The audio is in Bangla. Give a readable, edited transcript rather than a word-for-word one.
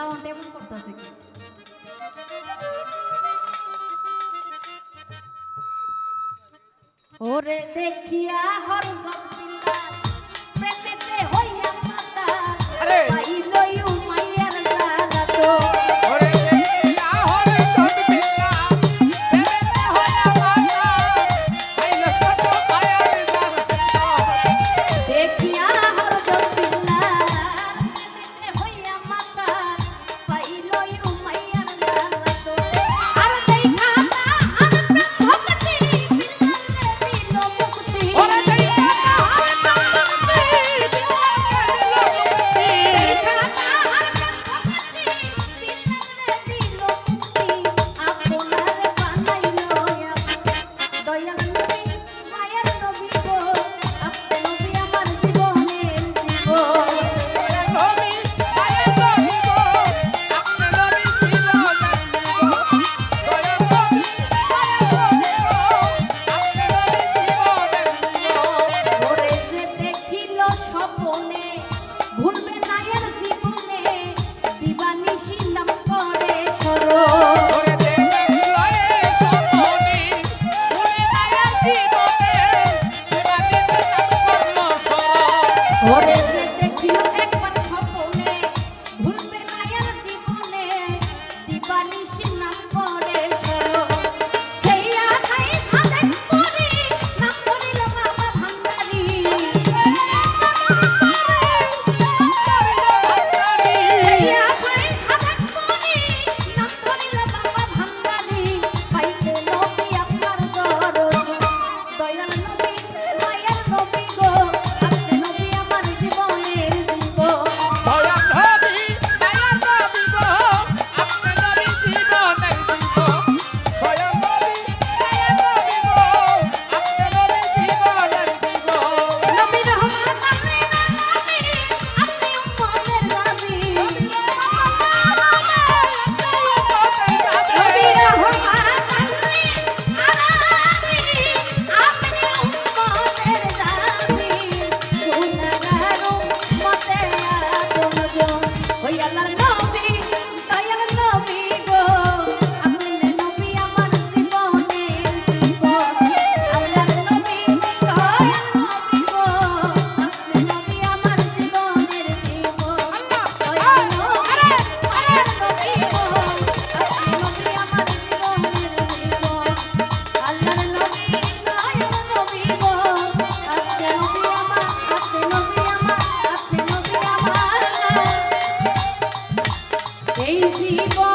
সাউন্ড এমন করতেছে কি? ওরে দেখিয়া হর জপিলা প্রেমেতে হইয়া মাতা পাইলই উমাইয়ার জালা তো ওরে দেখিয়া হর জপিলা প্রেমেতে হইয়া মাতা পাইল কত মায়ার জালা দেখিয়া হর জপিলা প্রেমেতে হইয়া মাতা পাইলই উমাইয়ার জালা তো আর দেখা না আর প্রেম ভক্তি বিল্লালে দিল মুক্তি ওরে দেখিয়া হর জপিলা দেখা না আর প্রেম ভক্তি বিল্লালে দিল মুক্তি আপনারে বানাইলো দয়াল নবী মায়ের নবী গো আপনি নবী আমার জীবনের জীবন নবী মায়ের নবী গো আপনি নবী জীবনের জীবন দয়া নবী মায়ের নবী গো আপনি নবী জীবনের জীবন ওরে যে দেখিল স্বপনে ভুলবে না এর জীবনে দিবানিশি নাম করে স্মরণ ওরে দেখিল রে সপনি ভুলি মায়ের জীবনে দিবানিশি নাম করলো সরণ ওরে যে দেখিল একবার স্বপনে ভুলবে না এর জীবনে দিবানিশি নাম করে স্মরণ সেই আশায় সাধক করি নাম ধরিল বাবা ভান্ডারী সেই আশায় সাধক করি নাম ধরিল বাবা ভান্ডারী পাইতে নবী আপনার দরদ দয়াল নবী মায়ের নবী গো আপনি নবী আমার জীবনের জীবন দয়া নবী মায়ের নবী গো আপনি নবী জীবনের জীবন দয়া নবী মায়ের নবী গো আপনি নবী জীবনের জীবন নবী রহমত আপনি না নবী আপনি উম্মতের নবী নবী রহমত আপনি আপনি উম্মতের নবী গুনাহগার উম্মতে আদম ওই আল্লাহর নবী দয়াল নবী গো আপনি নবী আমার জীবনের জীবন আল্লাহর নবী দয়াল নবী গো আপনি নবী আমার জীবনের জীবন দয়াল নবী মায়ের নবী গো আপনি নবী আমার জীবনের জীবন আল্লাহর নবী দয়াল নবী গো আপনি নবী আমার আপনি নবী আমার আপনি নবী আমার এই জীবন